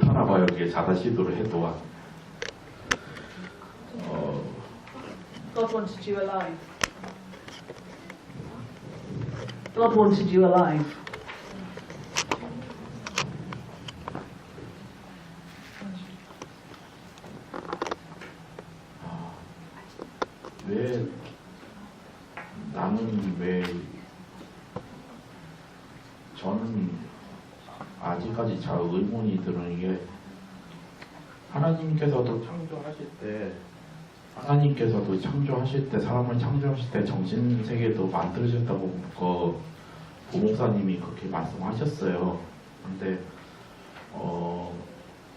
하나 봐요. 이게 자다 시도를 해도 God wanted you alive. God wanted you alive. 왜 나는 왜 저는 아직까지 잘 의문이 드는 게 하나님께서도 창조하실 때 사람을 창조하실 때 정신 세계도 만들어졌다고 부목사님이 그렇게 말씀하셨어요. 근데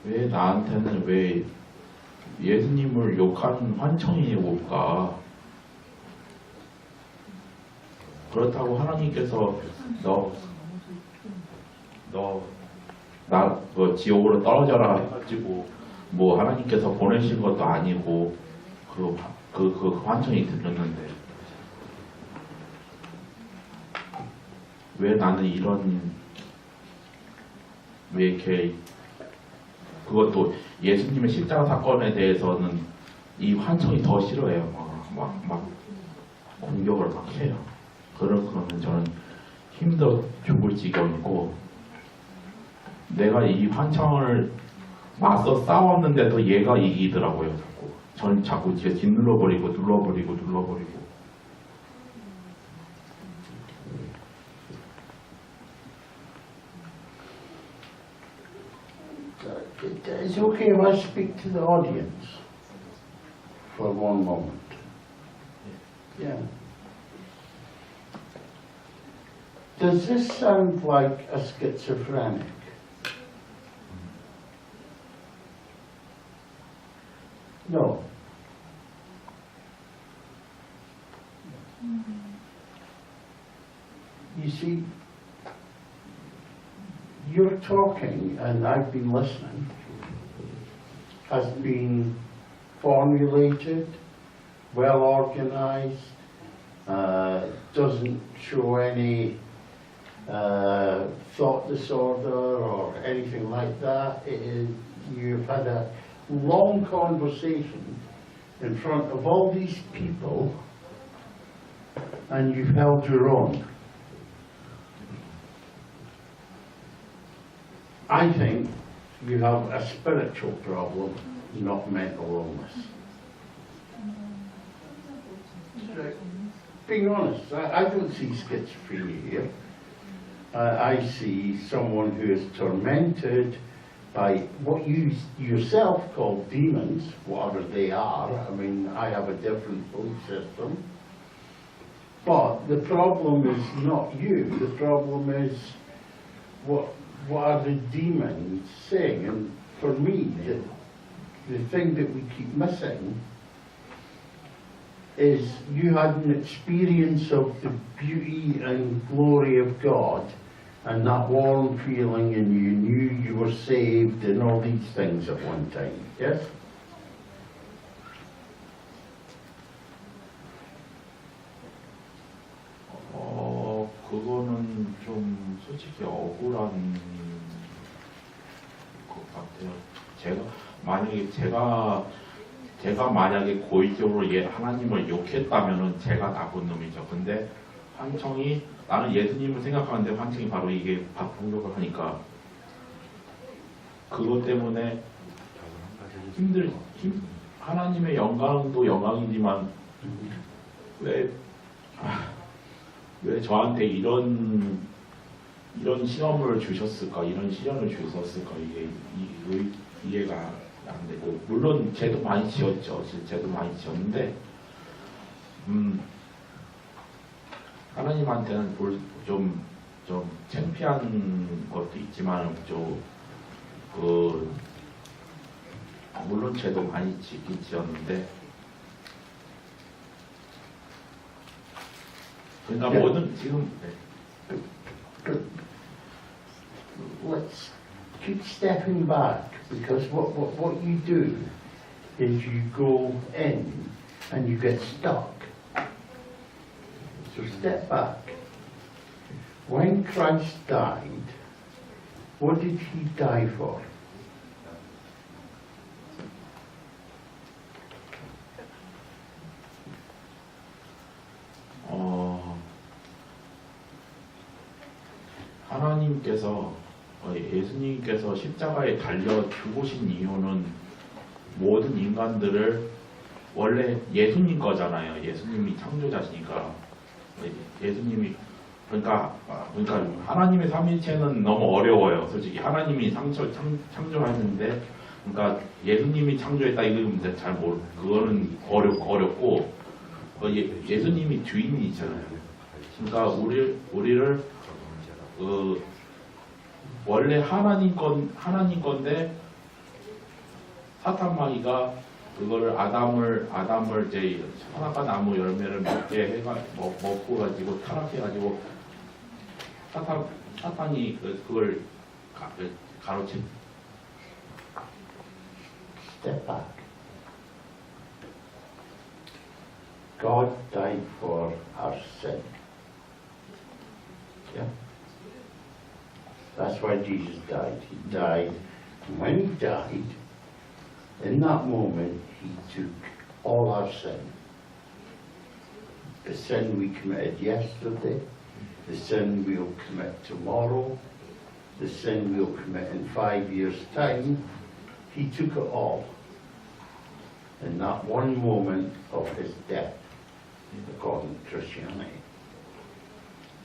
왜 나한테는 왜 예수님을 욕한 환청이 올까? 그렇다고 하나님께서 나 지옥으로 떨어져라 해가지고 뭐 하나님께서 보내신 것도 아니고 그 환청이 들렸는데 왜 나는 왜 이렇게 그것도 예수님의 십자가 사건에 대해서는 이 환청이 더 싫어해요. 막 공격을 막 해요. 그러면 저는 힘들어 죽을 지경이고 내가 이 환청을 맞서 싸웠는데도 얘가 이기더라고요. 저는 자꾸 뒤에 눌러버리고. It's okay if I speak to the audience for one moment. Yeah. Does this sound like a schizophrenic? No. You see, you're talking, and I've been listening, has been formulated, well organized, doesn't show any thought disorder or anything like that. You've had a long conversation in front of all these people and you've held your own. I think you have a spiritual problem, not mental illness. Being honest, I don't see schizophrenia here. I see someone who is tormented by what you yourself call demons, whatever they are. I mean, I have a different belief system. But the problem is not you. The problem is what are the demons saying? And for me, the thing that we keep missing is you had an experience of the beauty and glory of God and that warm feeling, and you knew you were saved and all these things at one time, yes? 그거는 좀 솔직히 억울한 것 같아요. 제가 만약에 고의적으로 하나님을 욕했다면은 제가 나쁜 놈이죠. 근데 환청이 나는 예수님을 생각하는데 환청이 바로 이게 공격을 하니까 그것 때문에 하나님의 영광도 영광이지만 왜 저한테 이런 시험을 주셨을까, 이런 시련을 주셨을까, 이게 이해가 안 되고, 물론 죄도 많이 지었죠. 죄도 많이 지었는데 하나님한테는 좀 창피한 것도 있지만 물론 죄도 많이 짓긴 지었는데 그러니까 모든 지금 Let's keep stepping back, because what you do is you go in and you get stuck. So step back. When Christ died, what did he die for? 예수님께서 십자가에 달려 죽으신 이유는 모든 인간들을 원래 예수님 거잖아요. 예수님이 창조자시니까 예수님이 그러니까 하나님의 삼위일체는 너무 어려워요. 솔직히 하나님이 창조하는데 그러니까 예수님이 창조했다 이거는 이제 그거는 어렵고 예수님이 주인이잖아요. 그러니까 우리를 원래 하나님 건데 사탄 마귀가 그거를 아담을 이제 선악과 나무 열매를 먹고 가지고 타락해가지고 사탄이 그걸 가로챈. Step back. God died for our sin. Yeah? That's why Jesus died. He died. And when he died, in that moment, he took all our sin. The sin we committed yesterday, the sin we'll commit tomorrow, the sin we'll commit in 5 years' time. He took it all in that one moment of his death, according to Christianity.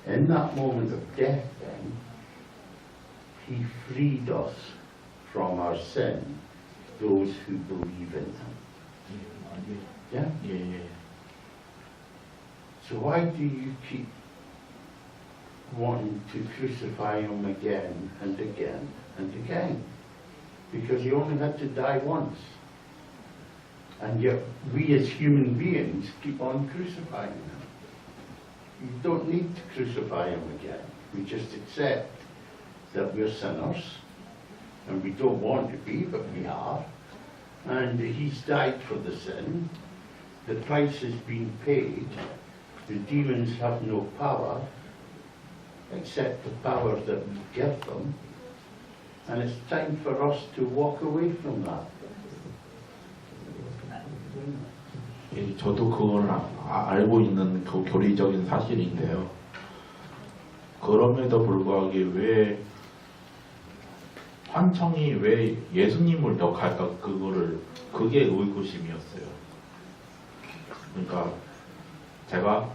In that moment of death, then, he freed us from our sin, those who believe in him. Yeah? 예. So why do you keep wanting to crucify him again and again and again? Because he only had to die once. And yet we as human beings keep on crucifying him. You don't need to crucify him again. We just accept that we're sinners and we don't want to be, but we are. And he's died for the sin. The price has been paid. The demons have no power except the power that we give them. And it's time for us to walk away from that. 예, 저도 그걸 알고 있는 그 교리적인 사실인데요. 그럼에도 불구하고 왜 환청이 왜 예수님을 역할까 그게 의구심이었어요. 그러니까 제가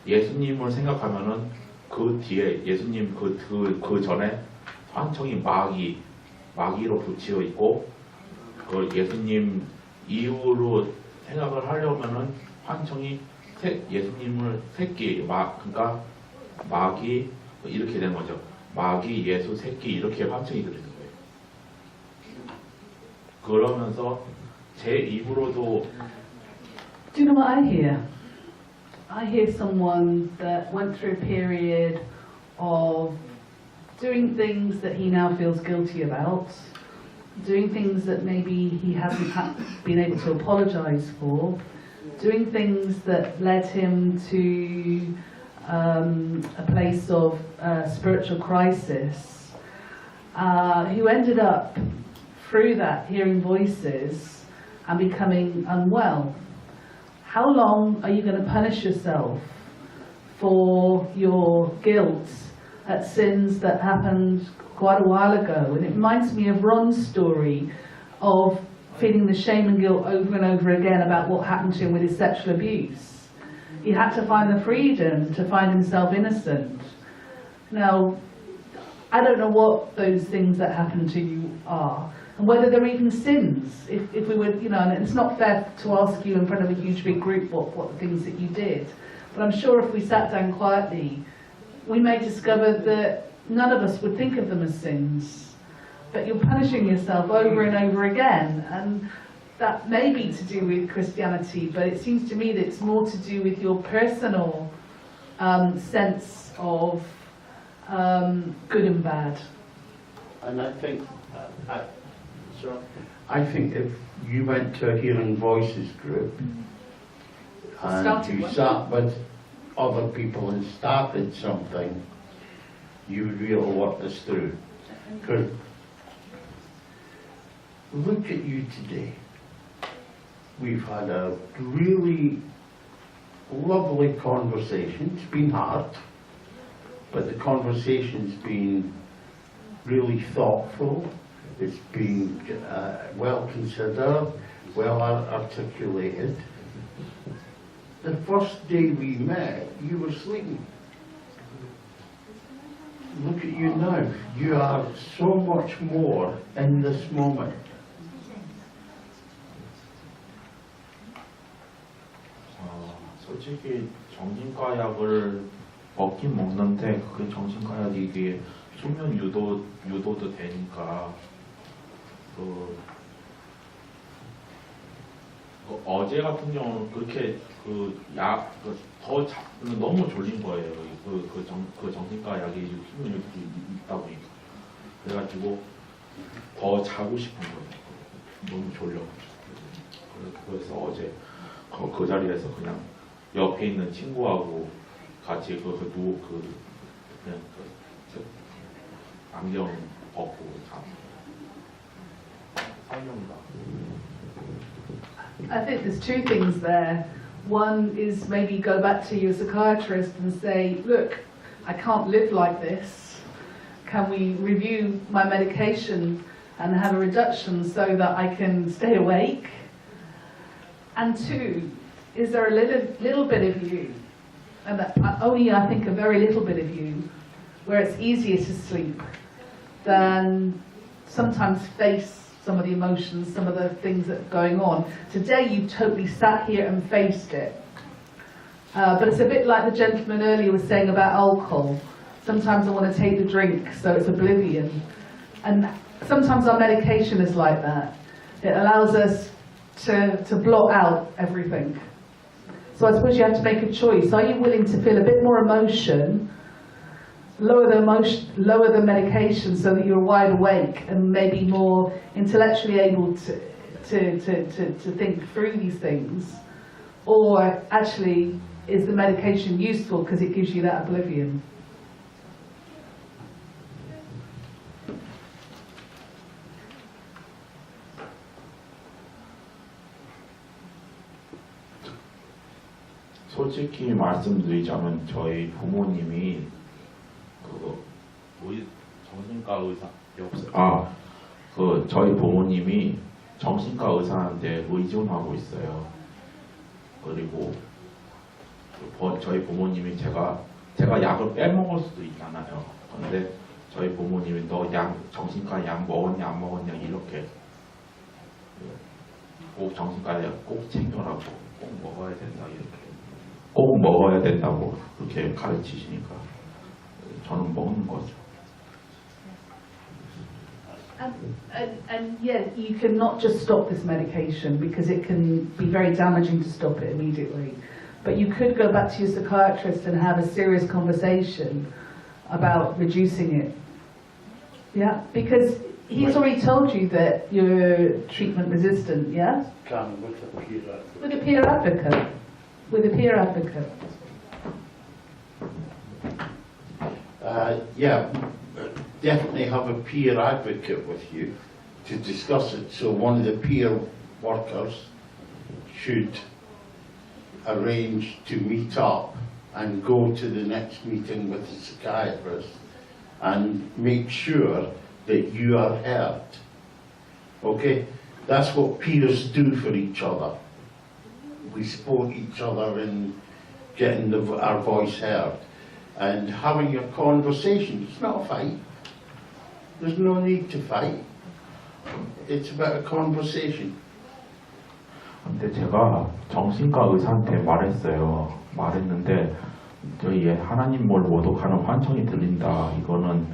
예수님을 생각하면은 그 뒤에 예수님 그 전에 환청이 마귀로 붙여 있고 그 예수님 이후로 생각을 하려면은 환청이 예수님을 새끼 그러니까 마귀 이렇게 된 거죠. 마귀 예수 새끼 이렇게 환청이 들리는 거예요. 그러면서 제 입으로도 Do you know what I hear? I hear someone that went through a period of doing things that he now feels guilty about, doing things that maybe he hasn't been able to apologise for, doing things that led him to a place of spiritual crisis, who ended up through that hearing voices and becoming unwell. How long are you going to punish yourself for your guilt at sins that happened quite a while ago? And it reminds me of Ron's story of feeling the shame and guilt over and over again about what happened to him with his sexual abuse. He had to find the freedom to find himself innocent. Now, I don't know what those things that happened to you are, and whether they're even sins. If we were, and it's not fair to ask you in front of a huge big group what the things that you did. But I'm sure if we sat down quietly, we may discover that none of us would think of them as sins. But you're punishing yourself over and over again, and that may be to do with Christianity, but it seems to me that it's more to do with your personal sense of good and bad. And I think, I think if you went to a Hearing Voices group and you sat with other people and started something, you would be able to work this through. Because look at you today. We've had a really lovely conversation. It's been hard. but the conversation's been really thoughtful. It's been well considered, well articulated. The first day we met, you were sleeping. Look at you now. You are so much more in this moment. 솔직히 정신과 약을 먹긴 먹는데 그 정신과 약이 이게 수면 유도도 되니까 어제 같은 경우는 그렇게 너무 졸린 거예요. 그 정신과 약이 힘이 이렇게 있다 보니까 그래가지고 더 자고 싶은 거예요. 너무 졸려가지고 그래서 어제 그 자리에서 그냥 옆에 있는 친구하고 같이 그냥 안경 벗고 설명다. I think there's two things there. One is maybe go back to your psychiatrist and say, look, I can't live like this. Can we review my medication and have a reduction so that I can stay awake? And two, is there a little bit of you, and only I think a very little bit of you, where it's easier to sleep than sometimes face some of the emotions, some of the things that are going on. Today you totally sat here and faced it. But it's a bit like the gentleman earlier was saying about alcohol. Sometimes I want to take the drink, so it's oblivion. And sometimes our medication is like that. It allows us to blot out everything. So I suppose you have to make a choice. Are you willing to feel a bit more emotion, lower the medication so that you're wide awake and maybe more intellectually able to think through these things? Or actually, is the medication useful because it gives you that oblivion? 솔직히 말씀드리자면 저희 부모님이 정신과 의사 저희 부모님이 정신과 의사한테 의존하고 있어요. 그리고 저희 부모님이 제가 약을 빼먹을 수도 있잖아요. 근데 저희 부모님이 너 정신과 약 먹었냐 안 먹었냐 이렇게 꼭 정신과 약 꼭 챙겨라고 꼭 먹어야 된다 이렇게 꼭 먹어야 된다고 그렇게 가르치시니까 저는 먹는 거죠. And yeah, you cannot just stop this medication because it can be very damaging to stop it immediately. But you could go back to your psychiatrist and have a serious conversation about reducing it. Yeah, because he's already told you that you're treatment resistant, yeah? With a peer advocate. With a peer advocate. Yeah, definitely have a peer advocate with you to discuss it. So one of the peer workers should arrange to meet up and go to the next meeting with the psychiatrist and make sure that you are heard. Okay? That's what peers do for each other. We support each other in getting our voice heard and having a conversation. It's not a fight. There's no need to fight. It's about a conversation. 근데 제가 정신과 의사한테 말했는데 저희 하나님 뭘 모독하는 환청이 들린다. 이거는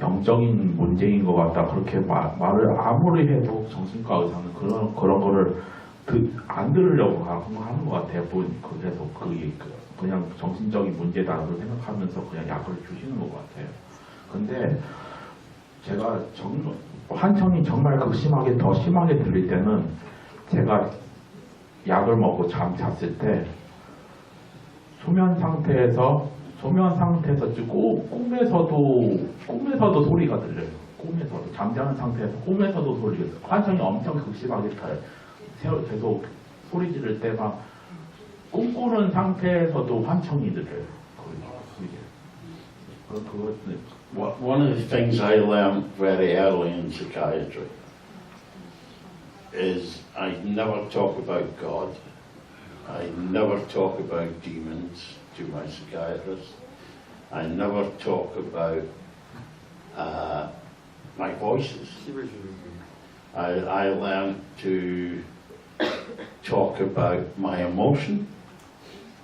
영적인 문제인 것 같다. 그렇게 말을 아무리 해도 정신과 의사는 그런 거를 안 들으려고 하는 것 같아요. 그래서 그냥 정신적인 문제다라고 생각하면서 그냥 약을 주시는 것 같아요. 근데 제가 환청이 정말 극심하게 더 심하게 들릴 때는 제가 약을 먹고 잠잤을 때 수면 상태에서 꿈에서도 소리가 들려요. 꿈에서도 잠자는 상태에서 꿈에서도 소리가 들려요. 환청이 엄청 극심하게 타요. 계속 소리 지를 때가 꿈꾸는 상태에서도 환청이 들려요. 그게. One of the things I learned very early in psychiatry is I never talk about God. I never talk about demons to my psychiatrist. I never talk about my voices. I learned to talk about my emotion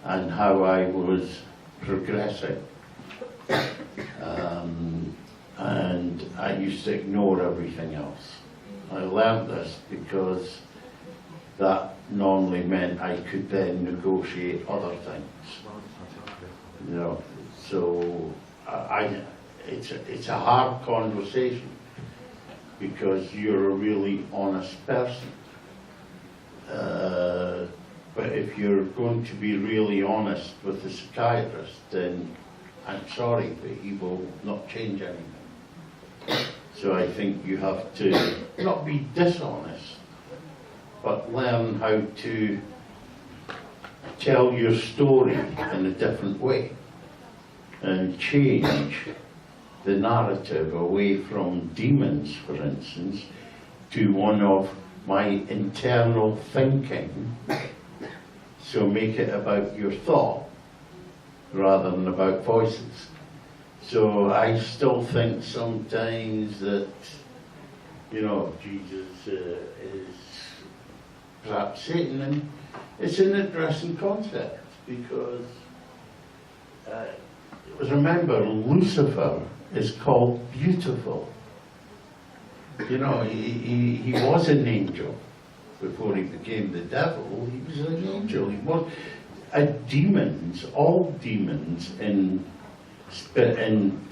and how I was progressing. And I used to ignore everything else. I learned this because that normally meant I could then negotiate other things. You know, so it's a hard conversation because you're a really honest person. But if you're going to be really honest with the psychiatrist, then I'm sorry, but he will not change anything. So I think you have to not be dishonest, but learn how to tell your story in a different way and change the narrative away from demons, for instance, to one of my internal thinking. So make it about your thought rather than about voices. So I still think sometimes that, you know, Jesus is perhaps Satan, and it's an interesting concept because remember, Lucifer is called beautiful. You know, he was an angel before he became the devil. He was an angel. He was demons. All demons in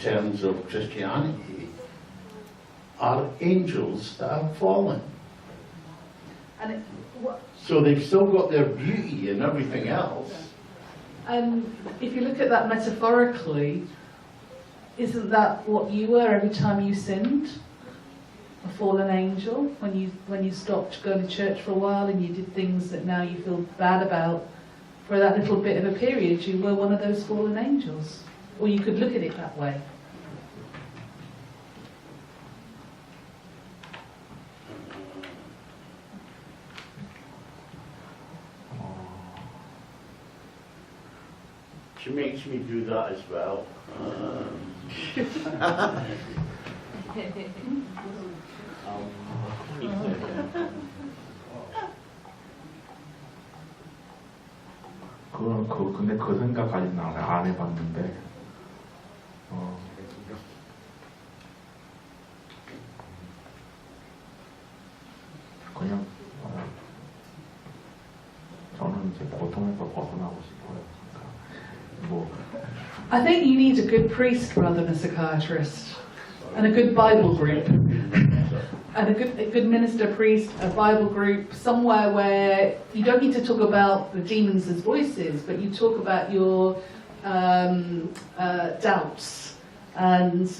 terms of Christianity are angels that have fallen. And So they've still got their beauty and everything else. if you look at that metaphorically, isn't that what you were every time you sinned? A fallen angel? When you stopped going to church for a while and you did things that now you feel bad about, for that little bit of a period, you were one of those fallen angels. Or you could look at it that way. She makes me do that as well. 근데 그 생각까지는 안 해봤는데, 그냥, 저는 이제 고통에서 벗어나고 싶어요. 그러니까 뭐, I think you need a good priest rather than a psychiatrist, and a good Bible group, and a good minister, priest, a Bible group, somewhere where you don't need to talk about the demons as voices, but you talk about your doubts and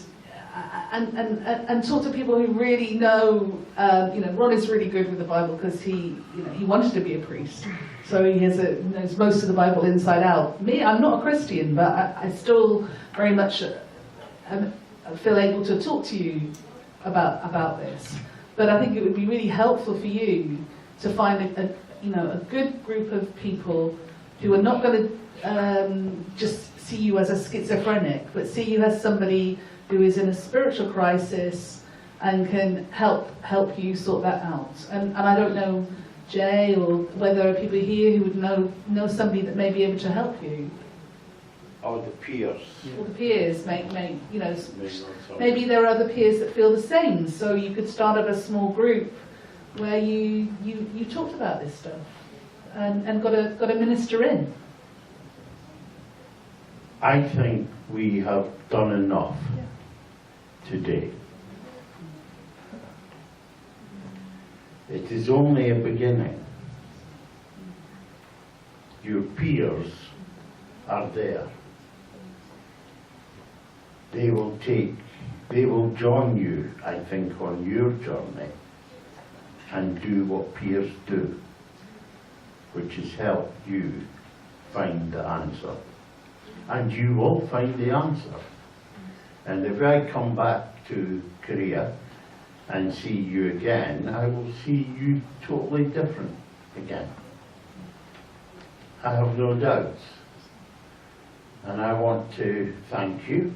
talk to people who really know. Ron is really good with the Bible because he wanted to be a priest, so he knows most of the Bible inside out. Me, I'm not a Christian, but I still very much feel able to talk to you about this. But I think it would be really helpful for you to find a good group of people who are not going to just see you as a schizophrenic, but see you as somebody who is in a spiritual crisis and can help you sort that out. And I don't know, Jay, or whether there are people here who would know somebody that may be able to help you. Or the peers. Or the peers maybe there are other peers that feel the same, so you could start up a small group where you talked about this stuff and got a minister in. I think we have done enough today. It is only a beginning. Your peers are there. They will join you, I think, on your journey and do what peers do, which is help you find the answer. And you will find the answer. And if I come back to Korea and see you again, I will see you totally different again. I have no doubts. And I want to thank you.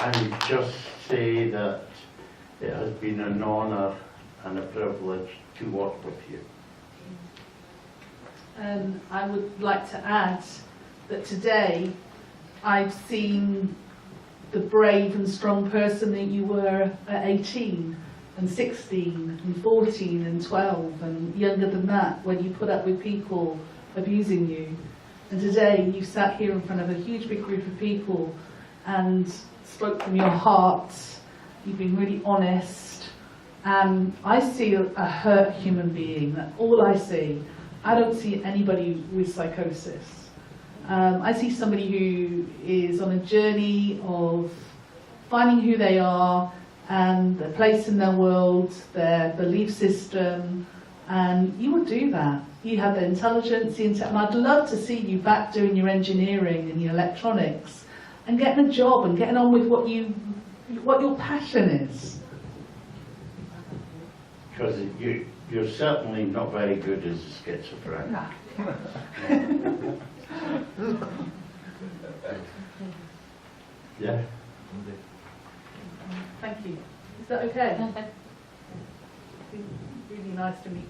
And just say that it has been an honour and a privilege to work with you. And I would like to add that today I've seen the brave and strong person that you were at 18 and 16 and 14 and 12 and younger than that, when you put up with people abusing you. And today you sat here in front of a huge big group of people and spoke from your heart. You've been really honest. And I see a hurt human being. That's all I see. I don't see anybody with psychosis. I see somebody who is on a journey of finding who they are and their place in their world, their belief system, and you would do that. You have the intelligence, and I'd love to see you back doing your engineering and your electronics and getting a job and getting on with what your passion is. Because you're certainly not very good as a schizophrenic. Yeah? Thank you. Is that okay? Really nice to meet you.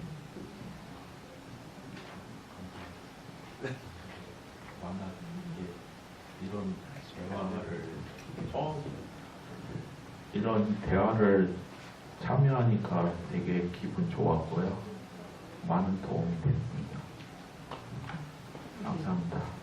이런 대화를 참여하니까 되게 기분 좋았고요. 많은 도움이 됐습니다. 감사합니다.